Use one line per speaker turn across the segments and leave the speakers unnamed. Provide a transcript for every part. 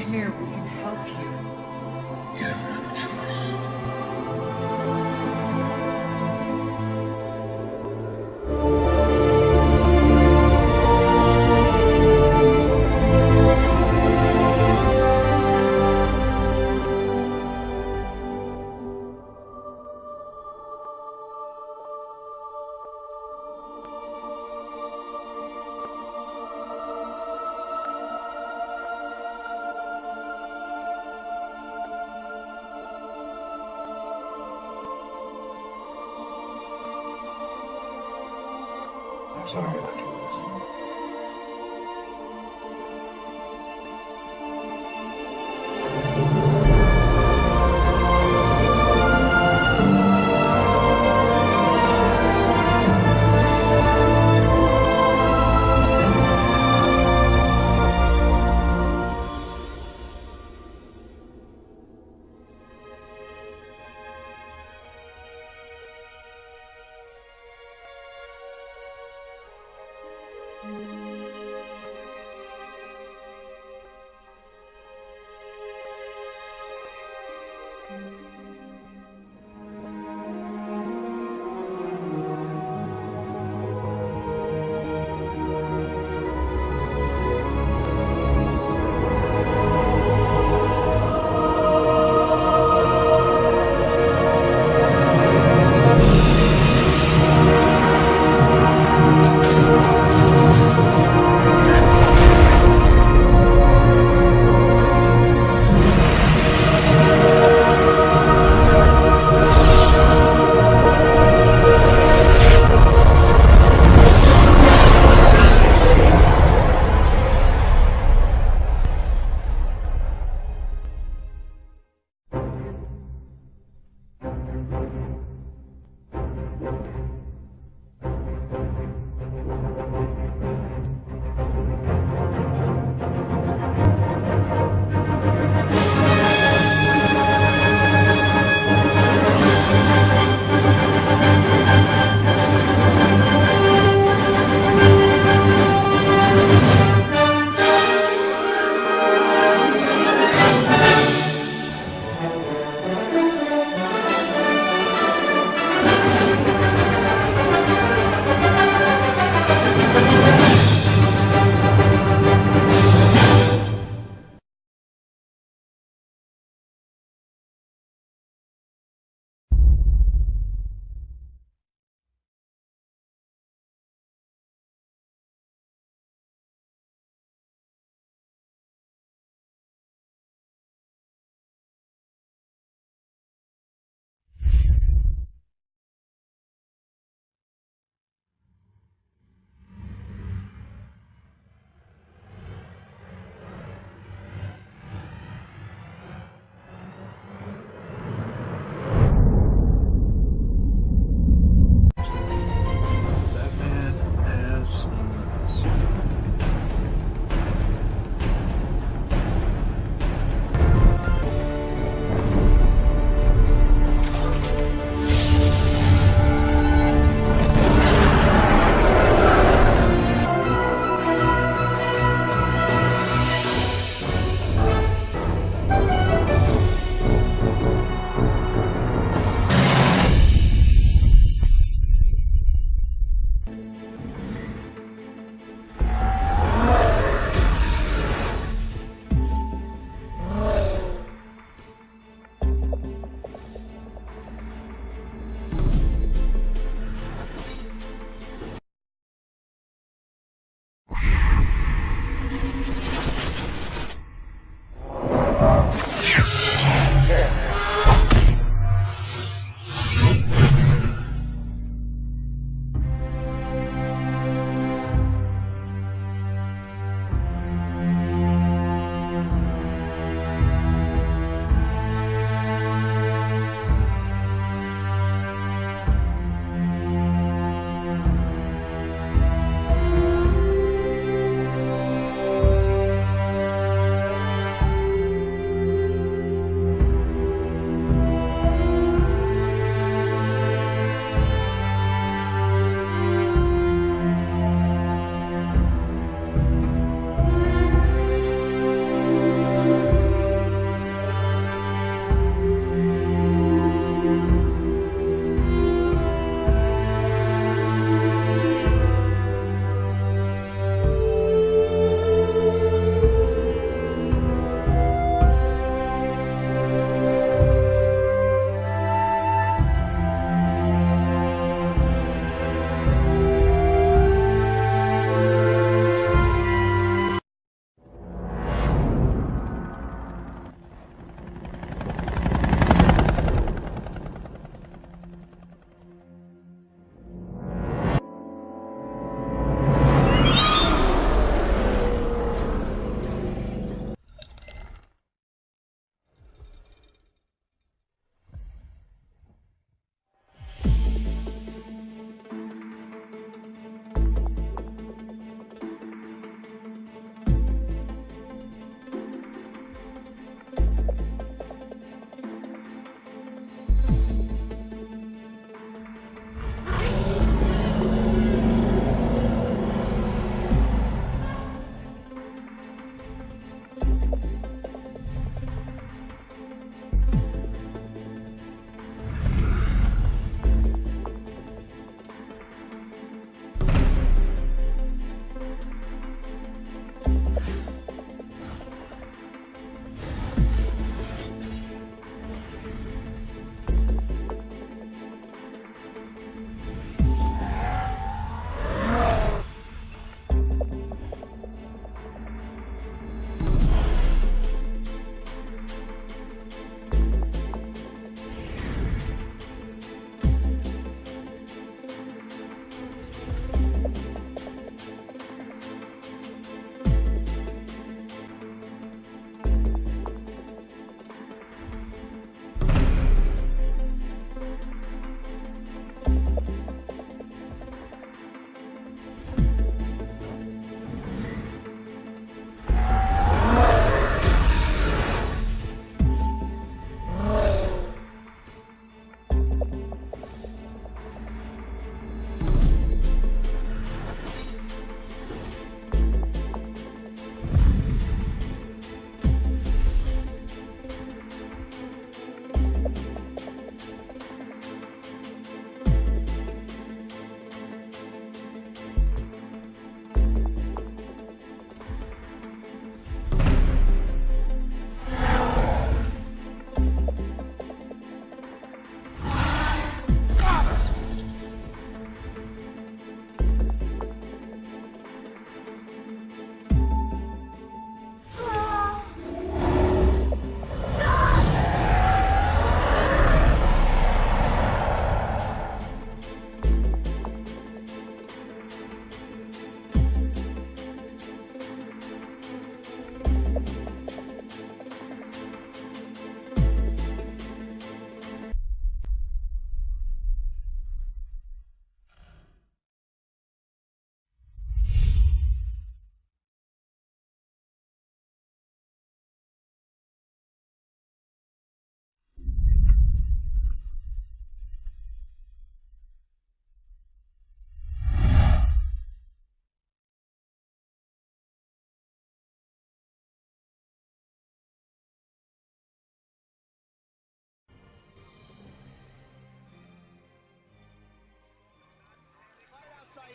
here. We can help you.
You don't have a choice. I'm sorry about you, Wilson.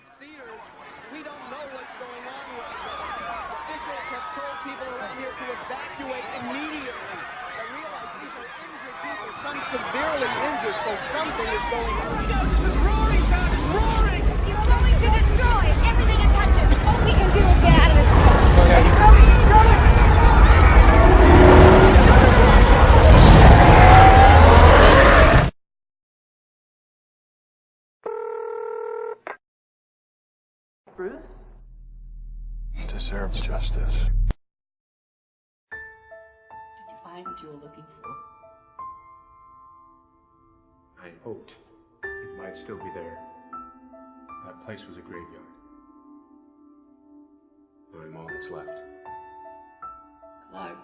Sears, we don't know what's going on right now. Officials have told people around here to evacuate immediately. I realize these are injured people, some severely injured, so something is going on.
This roaring sound is roaring!
It's going to destroy everything it touches. All we can do is get out of this place.
Bruce?
Deserves justice.
Did you find what you were looking for?
I hoped it might still be there. That place was a graveyard. I'm all that's left.
Clark,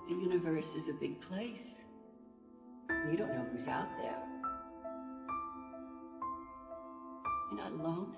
the universe is a big place. You don't know who's out there. You're not alone.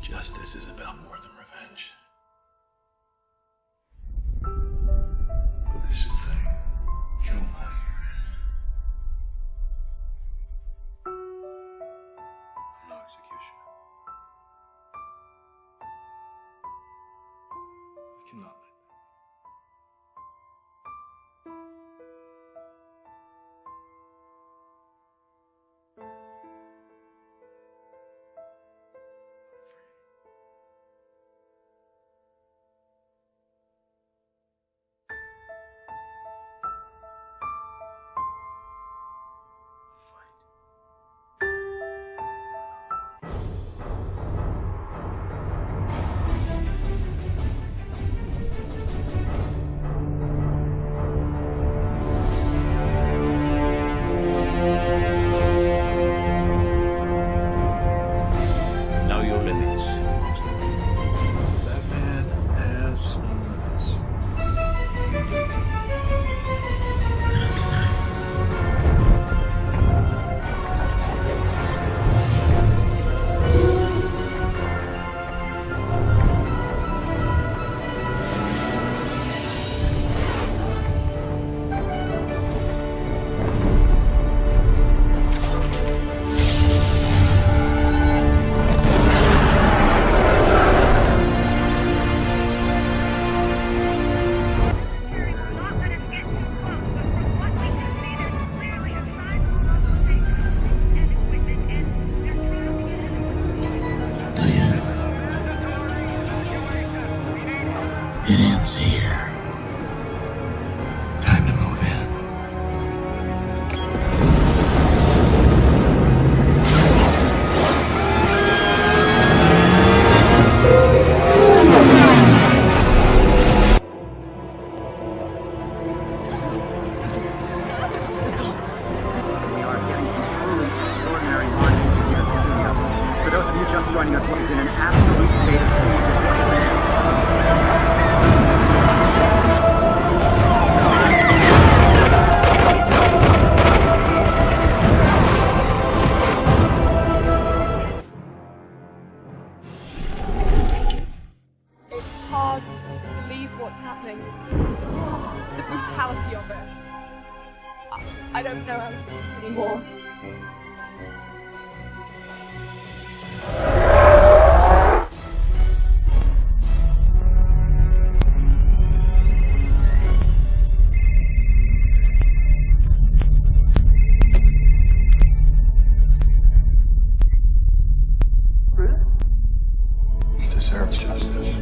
Justice is about more than revenge. Listen, thing. Kill my friend. I'm no executioner. I cannot let
It ends here. Time to move in.
We are getting some truly extraordinary marches here at the studio. For those of you just joining us, it's in an absolute state of siege.
It's hard to believe what's happening. The brutality of it. I don't know anymore.
Deserves justice.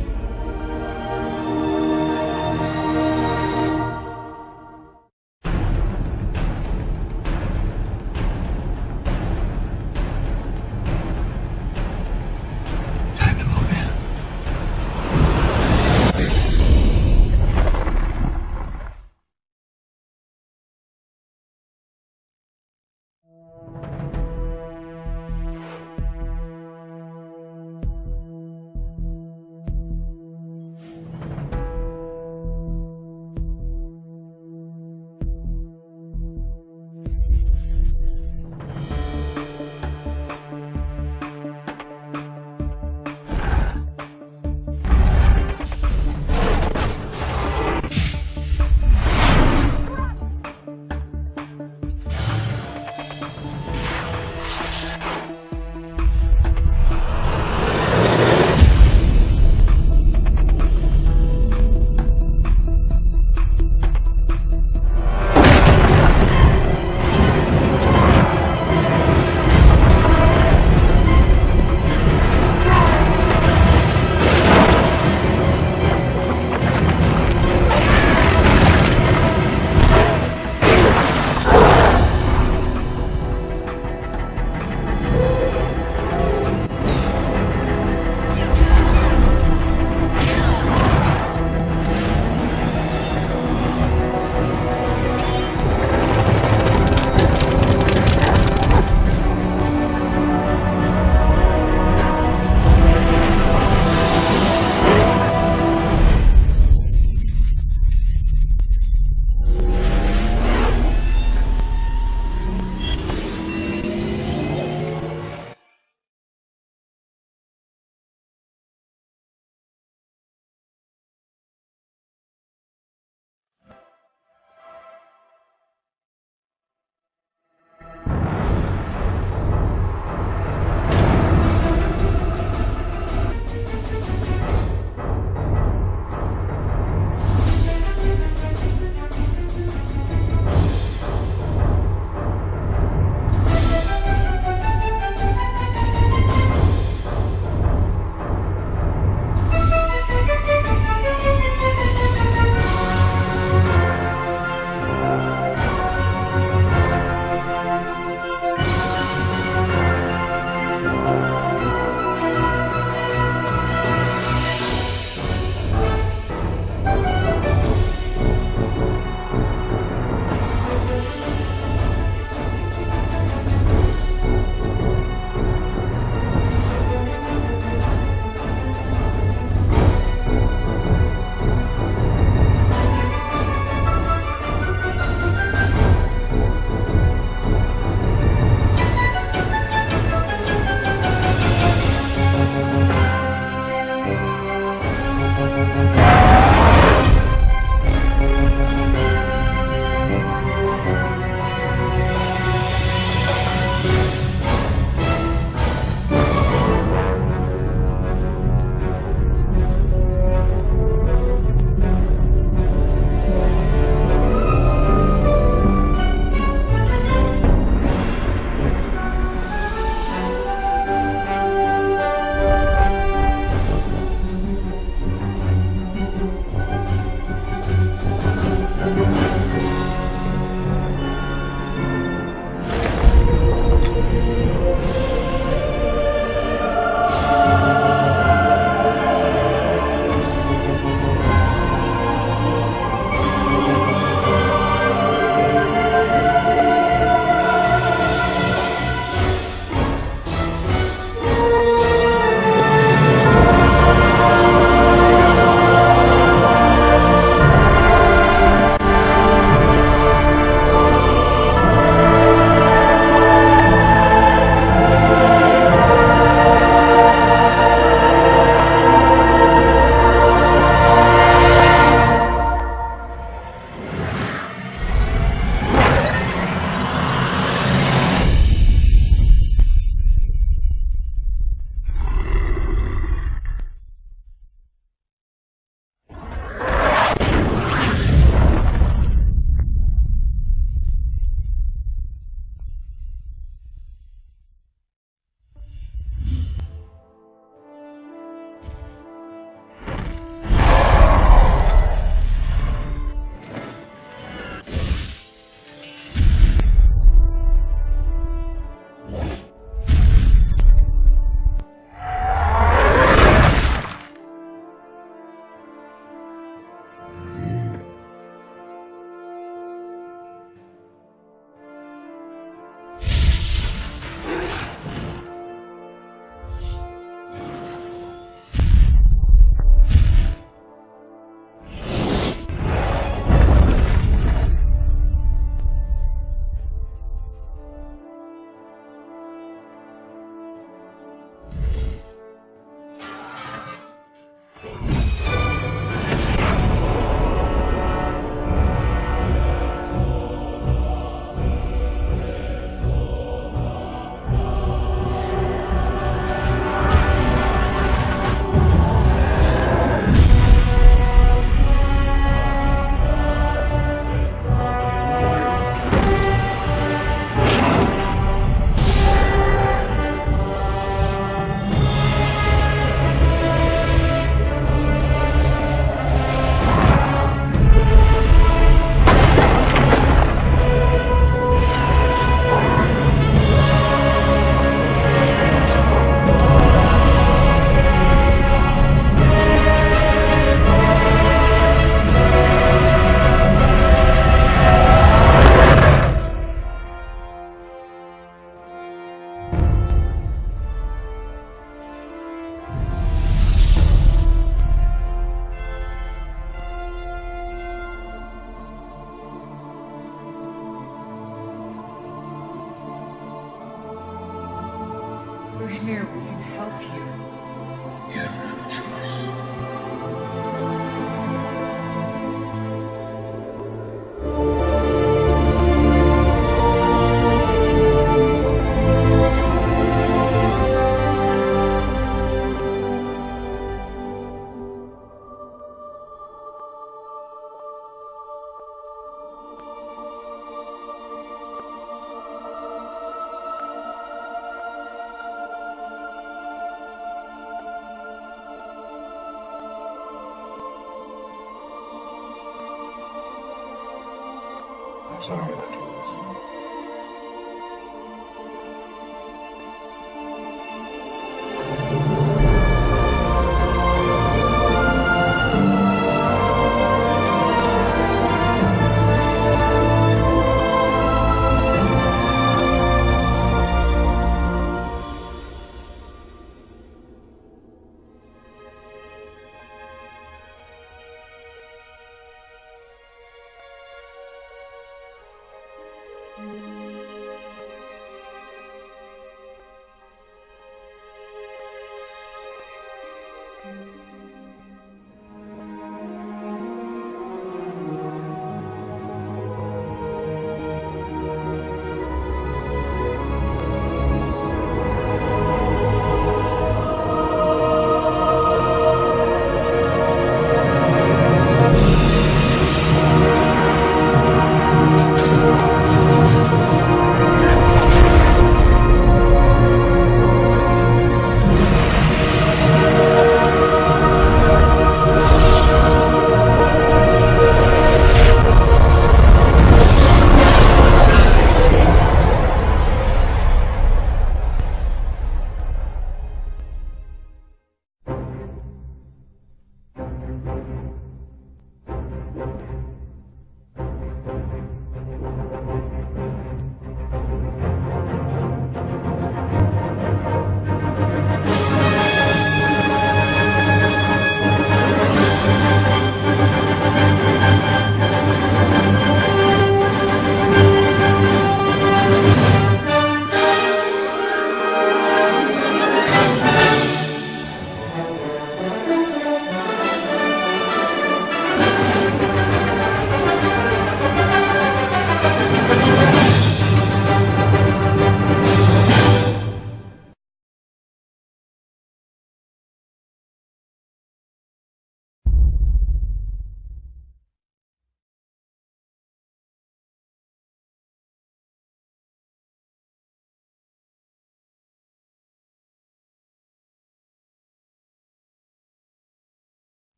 Sorry about you.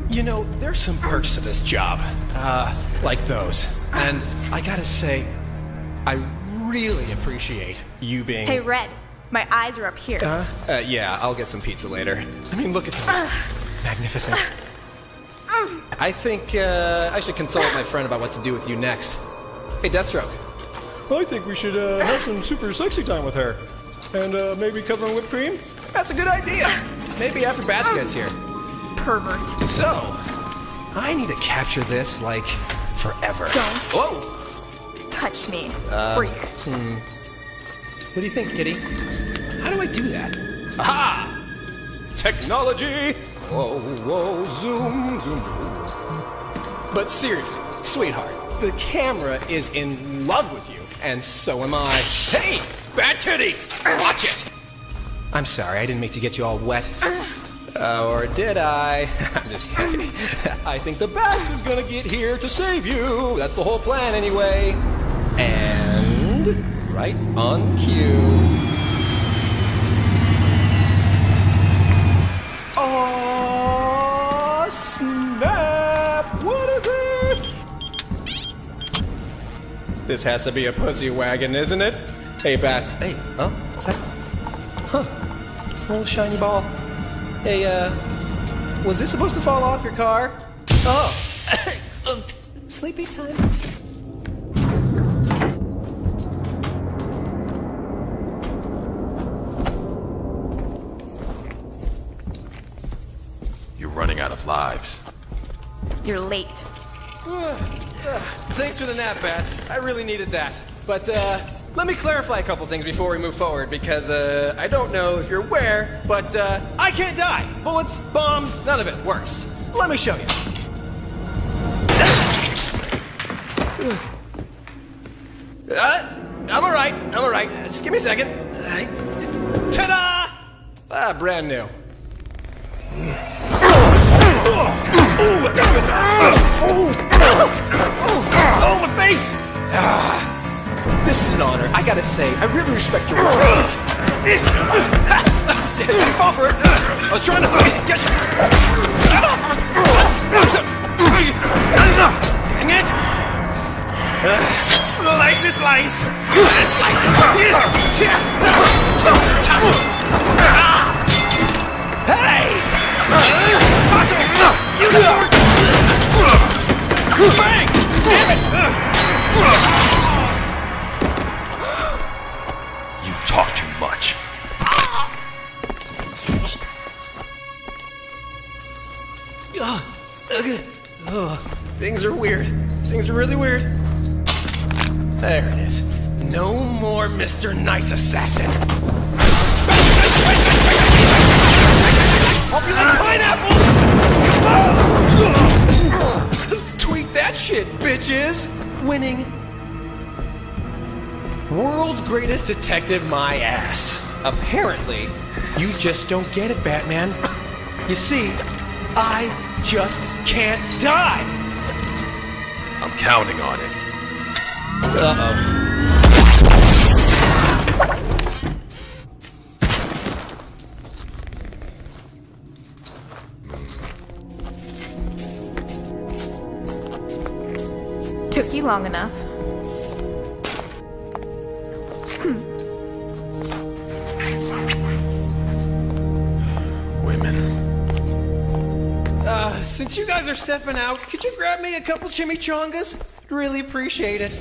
You know, there's some perks to this job, like those. And I gotta say, I really appreciate you being...
Hey, Red,
My eyes are up here.
Yeah, I'll get some pizza later. I mean, look at this. Magnificent. I think I should consult my friend about what to do with you next. Hey, Deathstroke. I think we should have some super sexy time with her. And maybe cover in whipped cream? That's a good idea. Maybe after Bats gets here.
Pervert.
So, I need to capture this, like, forever.
Don't.
Whoa!
Touch me. Freak.
What do you think, Kitty? How do I do that? Aha! Technology! Whoa, whoa, zoom, zoom. But seriously, sweetheart, the camera is in love with you, and so am I. Hey! Bat Kitty! Watch it! I'm sorry, I didn't mean to get you all wet. Or did I? I'm just kidding. I think the Bats is gonna get here to save you. That's the whole plan anyway. And right on cue. Oh, snap! What is this? This has to be a pussy wagon, isn't it? Hey, Bats. Hey, oh, what's that? Huh. Little shiny ball. Hey, was this supposed to fall off your car? Oh. Sleepy time?
You're running out of lives.
You're late.
Thanks for the nap, Bats. I really needed that. But, let me clarify a couple things before we move forward, because, I don't know if you're aware, but, I can't die. Bullets, bombs, none of it works. Let me show you. I'm alright. Just give me a second. Ta-da! Ah, brand new. Oh, my face! This is an honor. I gotta say, I really respect your work. See, I didn't fall for it. I was trying to get you. Dang it! Slice. Slice. Hey! Taco! You dork! Bang! Damn it!
You talk too much.
Things are weird. Things are really weird. There it is. No more Mr. Nice Assassin. Hope you like pineapple! Tweet that shit, bitches! Winning. World's greatest detective, my ass. Apparently, you just don't get it, Batman. You see, I just can't die.
I'm counting on it.
Uh-oh.
Took you long enough.
Women.
Since you guys are stepping out, could you grab me a couple chimichangas? I'd really appreciate it.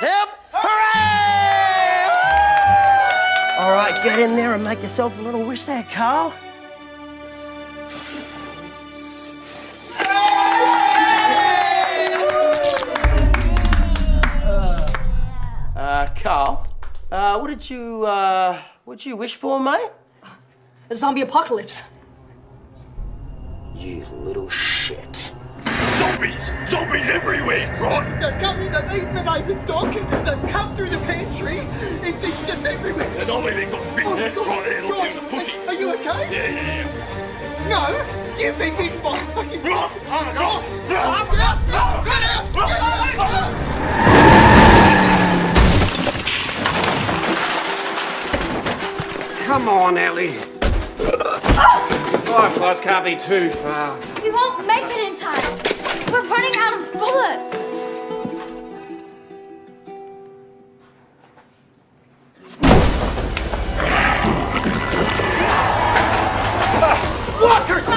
Hip hooray! All right, get in there and make yourself a little wish there, Carl. Carl, what did you wish for, mate?
A zombie apocalypse.
You little shit.
Zombies! Zombies everywhere, right?
They're coming, they've eaten the neighbour's dog, they've come through the pantry, it's just everywhere.
And I've even got bitten there, right there, look in the pussy.
Are you okay?
Yeah.
No, you've been bitten by a fucking dog. Get out!
Come on, Ellie. Fireflies can't be too far.
We won't make it in time. We're running out of bullets.
Walkers!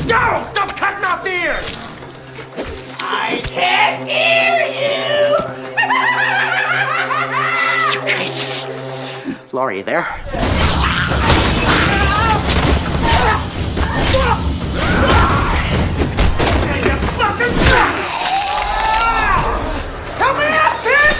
No! Stop cutting off ears!
I can't hear you! You crazy. Laurie, you there?
Help me out, kid!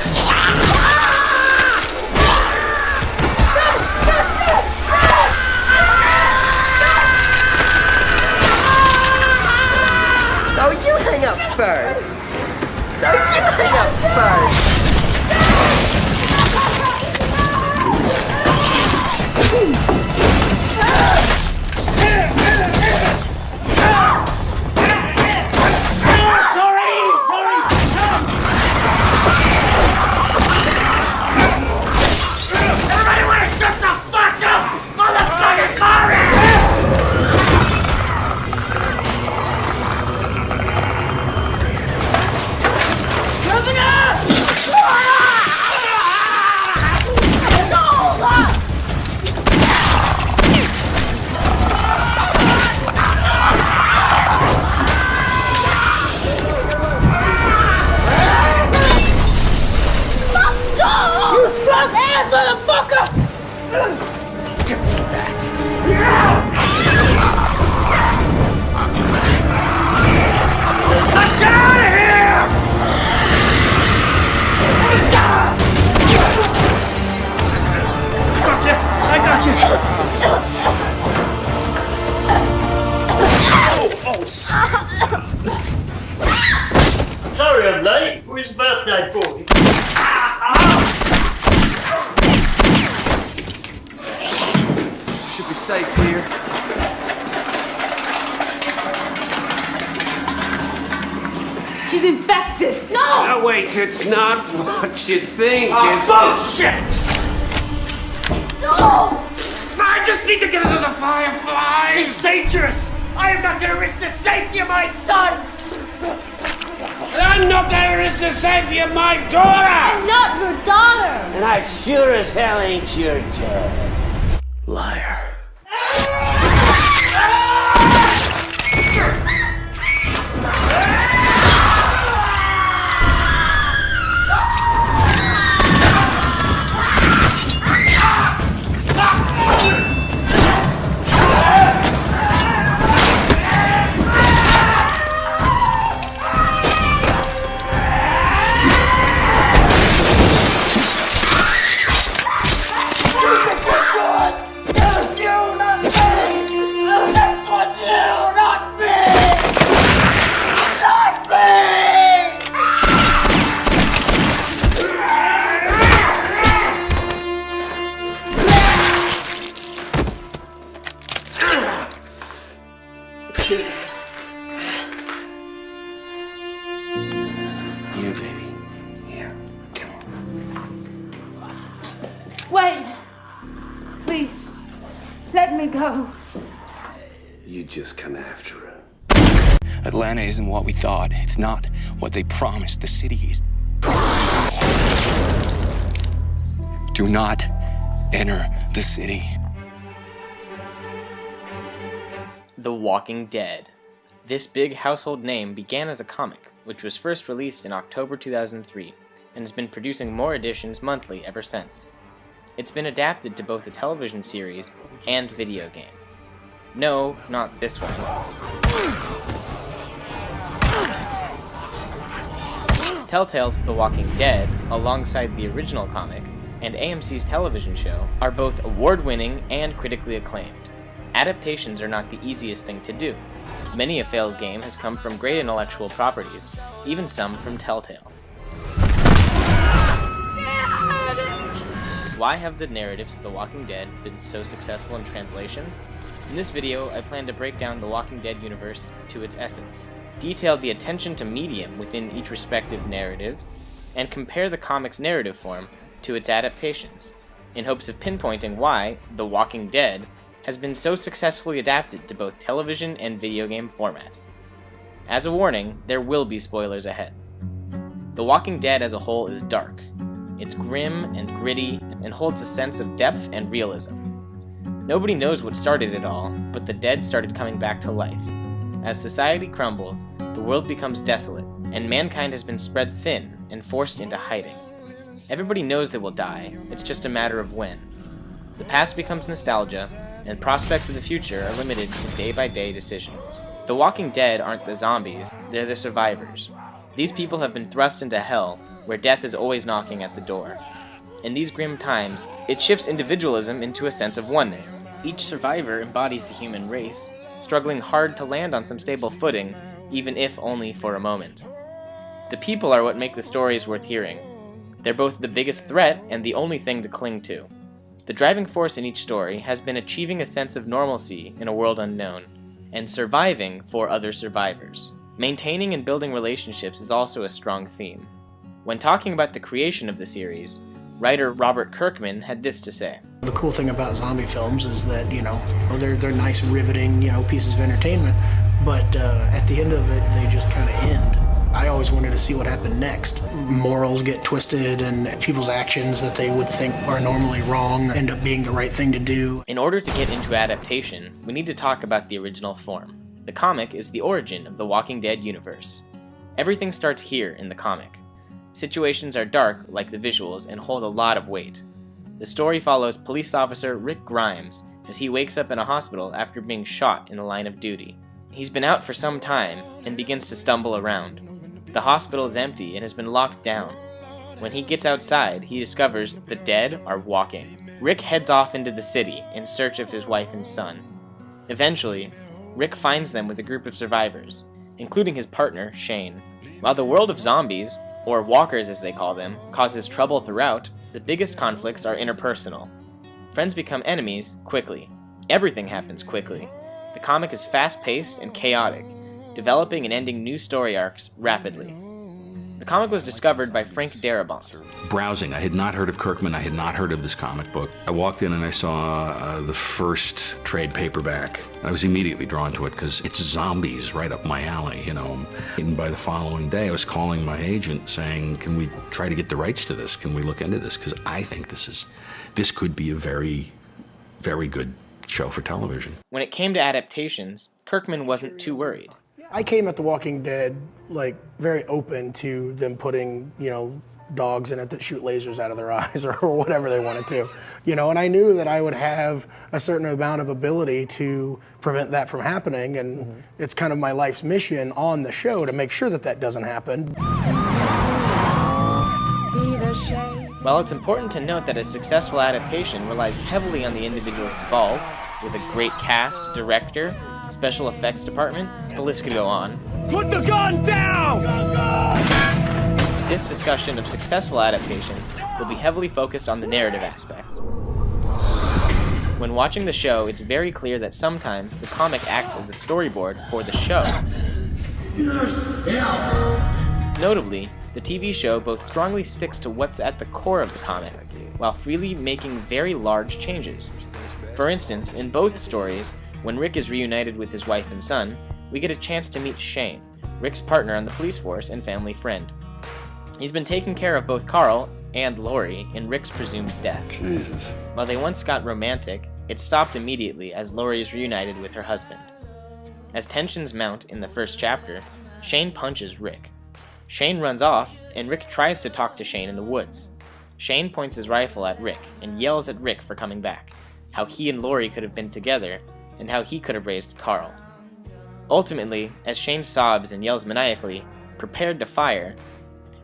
No, you hang up first. No, you hang up first.
Sorry I'm late. For his birthday boy.
Should be safe here.
She's infected. No!
No, wait, it's not what you think. It's
Bullshit!
No!
I just need to get rid of the fireflies.
She's dangerous! I am not gonna risk the safety of my son!
I'm not gonna risk the safety of my daughter!
I'm not your daughter.
And I sure as hell ain't your dad.
Liar.
Yeah, baby. Yeah.
Wait! Please, let me go.
You just come after her.
Atlanta isn't what we thought. It's not what they promised. The city is. Do not enter the city.
The Walking Dead. This big household name began as a comic, which was first released in October 2003, and has been producing more editions monthly ever since. It's been adapted to both a television series and video game. No, not this one. Telltale's The Walking Dead, alongside the original comic, and AMC's television show, are both award-winning and critically acclaimed. Adaptations are not the easiest thing to do. Many a failed game has come from great intellectual properties, even some from Telltale. Why have the narratives of The Walking Dead been so successful in translation? In this video, I plan to break down The Walking Dead universe to its essence, detail the attention to medium within each respective narrative, and compare the comic's narrative form to its adaptations, in hopes of pinpointing why The Walking Dead has been so successfully adapted to both television and video game format. As a warning, there will be spoilers ahead. The Walking Dead as a whole is dark. It's grim and gritty and holds a sense of depth and realism. Nobody knows what started it all, but the dead started coming back to life. As society crumbles, the world becomes desolate, and mankind has been spread thin and forced into hiding. Everybody knows they will die, it's just a matter of when. The past becomes nostalgia, and prospects of the future are limited to day-by-day decisions. The Walking Dead aren't the zombies, they're the survivors. These people have been thrust into hell, where death is always knocking at the door. In these grim times, it shifts individualism into a sense of oneness. Each survivor embodies the human race, struggling hard to land on some stable footing, even if only for a moment. The people are what make the stories worth hearing. They're both the biggest threat and the only thing to cling to. The driving force in each story has been achieving a sense of normalcy in a world unknown, and surviving for other survivors. Maintaining and building relationships is also a strong theme. When talking about the creation of the series, writer Robert Kirkman had this to say.
The cool thing about zombie films is that, they're nice, riveting, pieces of entertainment, but at the end of it, they just kind of end. I always wanted to see what happened next. Morals get twisted, and people's actions that they would think are normally wrong end up being the right thing to do.
In order to get into adaptation, we need to talk about the original form. The comic is the origin of the Walking Dead universe. Everything starts here in the comic. Situations are dark, like the visuals, and hold a lot of weight. The story follows police officer Rick Grimes as he wakes up in a hospital after being shot in the line of duty. He's been out for some time and begins to stumble around. The hospital is empty and has been locked down. When he gets outside, he discovers the dead are walking. Rick heads off into the city in search of his wife and son. Eventually, Rick finds them with a group of survivors, including his partner, Shane. While the world of zombies, or walkers as they call them, causes trouble throughout, the biggest conflicts are interpersonal. Friends become enemies quickly. Everything happens quickly. The comic is fast-paced and chaotic, developing and ending new story arcs rapidly. The comic was discovered by Frank Darabont.
Browsing, I had not heard of Kirkman, I had not heard of this comic book. I walked in and I saw the first trade paperback. I was immediately drawn to it because it's zombies right up my alley, And by the following day, I was calling my agent saying, can we try to get the rights to this? Can we look into this? Because I think this could be a very, very good show for television.
When it came to adaptations, Kirkman wasn't too worried.
I came at The Walking Dead, very open to them putting, dogs in it that shoot lasers out of their eyes or whatever they wanted to, and I knew that I would have a certain amount of ability to prevent that from happening, and it's kind of my life's mission on the show to make sure that that doesn't happen.
While it's important to note that a successful adaptation relies heavily on the individuals involved, with a great cast, director, special effects department, the list could go on.
Put the gun down!
This discussion of successful adaptation will be heavily focused on the narrative aspects. When watching the show, it's very clear that sometimes the comic acts as a storyboard for the show. Notably, the TV show both strongly sticks to what's at the core of the comic, while freely making very large changes. For instance, in both stories, when Rick is reunited with his wife and son, we get a chance to meet Shane, Rick's partner on the police force and family friend. He's been taking care of both Carl and Lori in Rick's presumed death.
Jesus.
While they once got romantic, it stopped immediately as Lori is reunited with her husband. As tensions mount in the first chapter, Shane punches Rick. Shane runs off, and Rick tries to talk to Shane in the woods. Shane points his rifle at Rick and yells at Rick for coming back, how he and Lori could have been together, and how he could have raised Carl. Ultimately, as Shane sobs and yells maniacally, prepared to fire,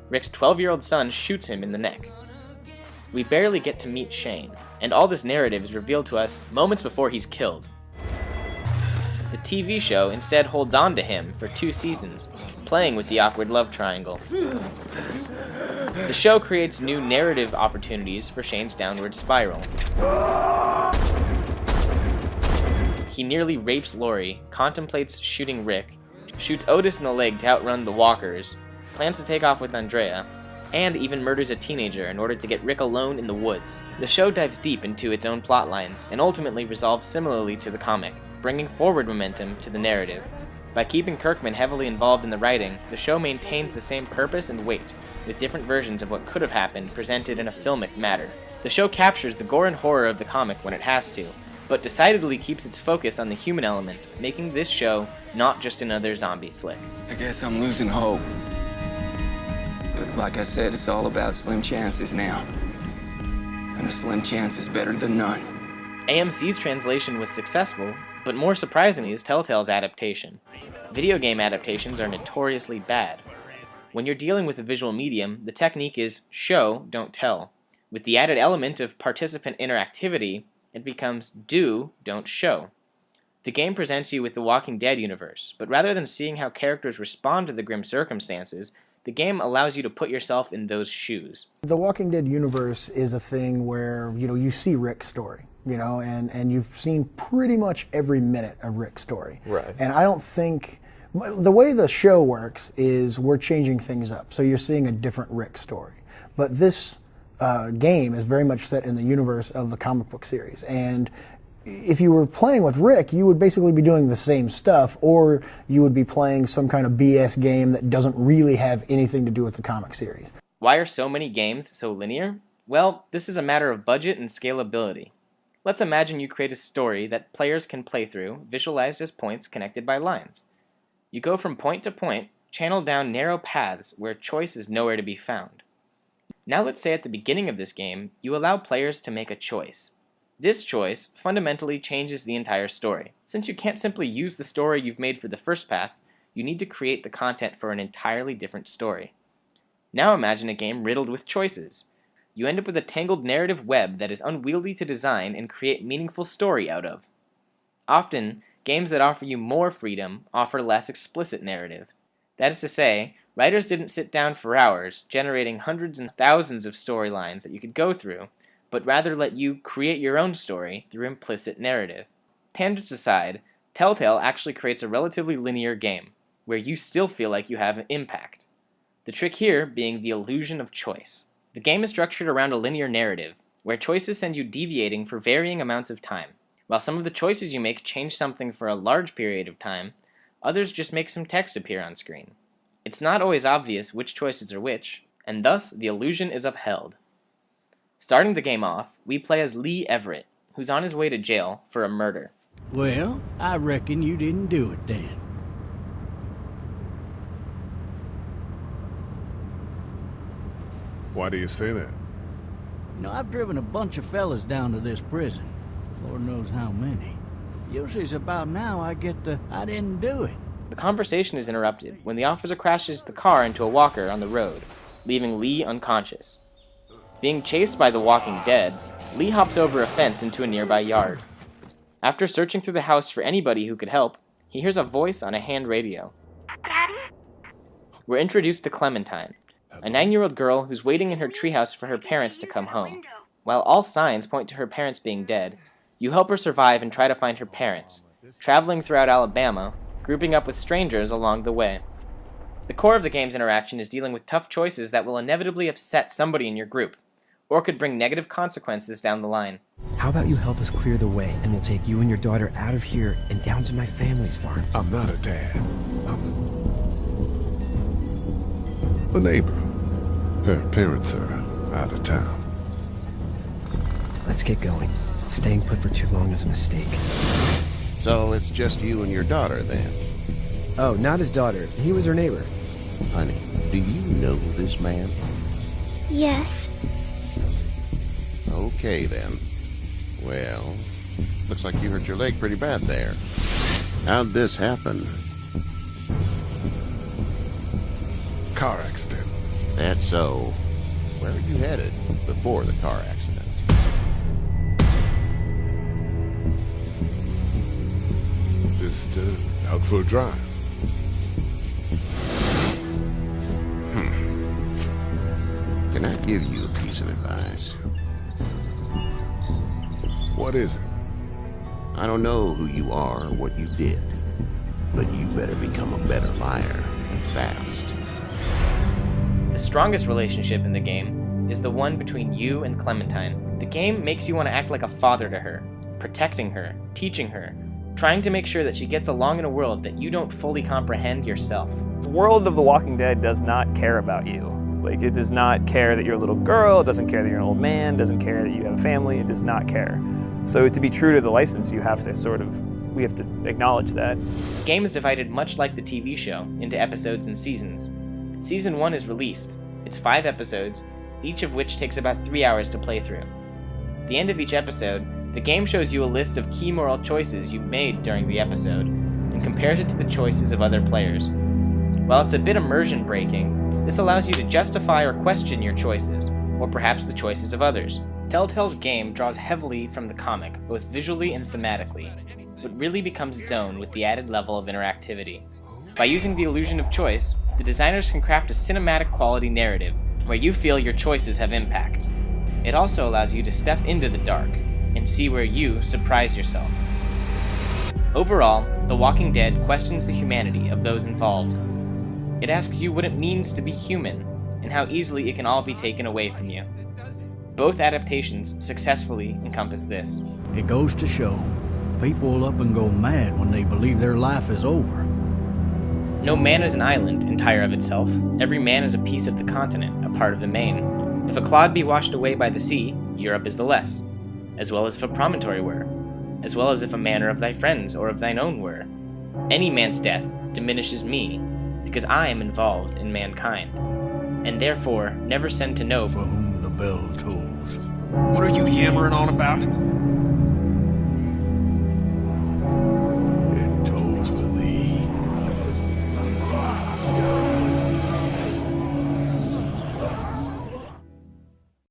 Rick's 12-year-old son shoots him in the neck. We barely get to meet Shane, and all this narrative is revealed to us moments before he's killed. The TV show instead holds on to him for 2 seasons, playing with the awkward love triangle. The show creates new narrative opportunities for Shane's downward spiral. He nearly rapes Lori, contemplates shooting Rick, shoots Otis in the leg to outrun the walkers, plans to take off with Andrea, and even murders a teenager in order to get Rick alone in the woods. The show dives deep into its own plot lines and ultimately resolves similarly to the comic, bringing forward momentum to the narrative. By keeping Kirkman heavily involved in the writing, the show maintains the same purpose and weight, with different versions of what could have happened presented in a filmic matter. The show captures the gore and horror of the comic when it has to, but decidedly keeps its focus on the human element, making this show not just another zombie flick.
I guess I'm losing hope. But like I said, it's all about slim chances now. And a slim chance is better than none.
AMC's translation was successful, but more surprisingly is Telltale's adaptation. Video game adaptations are notoriously bad. When you're dealing with a visual medium, the technique is show, don't tell. With the added element of participant interactivity, it becomes do, don't show. The game presents you with the Walking Dead universe, but rather than seeing how characters respond to the grim circumstances, the game allows you to put yourself in those shoes.
The Walking Dead universe is a thing where, you see Rick's story, and you've seen pretty much every minute of Rick's story.
Right.
And I don't think, the way the show works is we're changing things up. So you're seeing a different Rick story. But this game is very much set in the universe of the comic book series. And if you were playing with Rick, you would basically be doing the same stuff, or you would be playing some kind of BS game that doesn't really have anything to do with the comic series.
Why are so many games so linear? Well, this is a matter of budget and scalability. Let's imagine you create a story that players can play through, visualized as points connected by lines. You go from point to point, channel down narrow paths where choice is nowhere to be found. Now let's say at the beginning of this game, you allow players to make a choice. This choice fundamentally changes the entire story. Since you can't simply use the story you've made for the first path, you need to create the content for an entirely different story. Now imagine a game riddled with choices. You end up with a tangled narrative web that is unwieldy to design and create meaningful story out of. Often, games that offer you more freedom offer less explicit narrative. That is to say, writers didn't sit down for hours, generating hundreds and thousands of storylines that you could go through, but rather let you create your own story through implicit narrative. Tangents aside, Telltale actually creates a relatively linear game, where you still feel like you have an impact. The trick here being the illusion of choice. The game is structured around a linear narrative, where choices send you deviating for varying amounts of time. While some of the choices you make change something for a large period of time, others just make some text appear on screen. It's not always obvious which choices are which, and thus the illusion is upheld. Starting the game off, we play as Lee Everett, who's on his way to jail for a murder.
Well, I reckon you didn't do it then.
Why do you say that?
I've driven a bunch of fellas down to this prison. Lord knows how many. Usually it's about now I get the I didn't do it.
The conversation is interrupted when the officer crashes the car into a walker on the road, leaving Lee unconscious. Being chased by the Walking Dead, Lee hops over a fence into a nearby yard. After searching through the house for anybody who could help, he hears a voice on a hand radio.
Daddy?
We're introduced to Clementine, a 9-year-old girl who's waiting in her treehouse for her parents to come home. While all signs point to her parents being dead, You help her survive and try to find her parents, traveling throughout Alabama, grouping up with strangers along the way. The core of the game's interaction is dealing with tough choices that will inevitably upset somebody in your group, or could bring negative consequences down the line.
How about you help us clear the way, and we'll take you and your daughter out of here and down to my family's farm?
I'm not a dad. I'm a neighbor. Her parents are out of town.
Let's get going. Staying put for too long is a mistake.
So it's just you and your daughter, then?
Oh, not his daughter. He was her neighbor.
Honey, do you know this man?
Yes.
Okay, then. Well, looks like you hurt your leg pretty bad there. How'd this happen?
Car accident.
That's so. Where were you headed before the car accident?
Just out for a drive.
Can I give you a piece of advice?
What is it?
I don't know who you are or what you did, but you better become a better liar, and fast.
The strongest relationship in the game is the one between you and Clementine. The game makes you want to act like a father to her, protecting her, teaching her, trying to make sure that she gets along in a world that you don't fully comprehend yourself.
The world of The Walking Dead does not care about you. Like, it does not care that you're a little girl, it doesn't care that you're an old man, it doesn't care that you have a family, it does not care. So to be true to the license, you have to we have to acknowledge that.
The game is divided much like the TV show, into episodes and seasons. Season 1 is released. It's 5 episodes, each of which takes about 3 hours to play through. At the end of each episode, the game shows you a list of key moral choices you've made during the episode, and compares it to the choices of other players. While it's a bit immersion-breaking, this allows you to justify or question your choices, or perhaps the choices of others. Telltale's game draws heavily from the comic, both visually and thematically, but really becomes its own with the added level of interactivity. By using the illusion of choice, the designers can craft a cinematic quality narrative where you feel your choices have impact. It also allows you to step into the dark and see where you surprise yourself. Overall, The Walking Dead questions the humanity of those involved. It asks you what it means to be human, and how easily it can all be taken away from you. Both adaptations successfully encompass this.
It goes to show, people will up and go mad when they believe their life is over.
No man is an island, entire of itself. Every man is a piece of the continent, a part of the main. If a clod be washed away by the sea, Europe is the less, as well as if a promontory were, as well as if a manor of thy friends or of thine own were. Any man's death diminishes me, because I am involved in mankind, and therefore never send to know
for whom the bell tolls.
What are you yammering on about?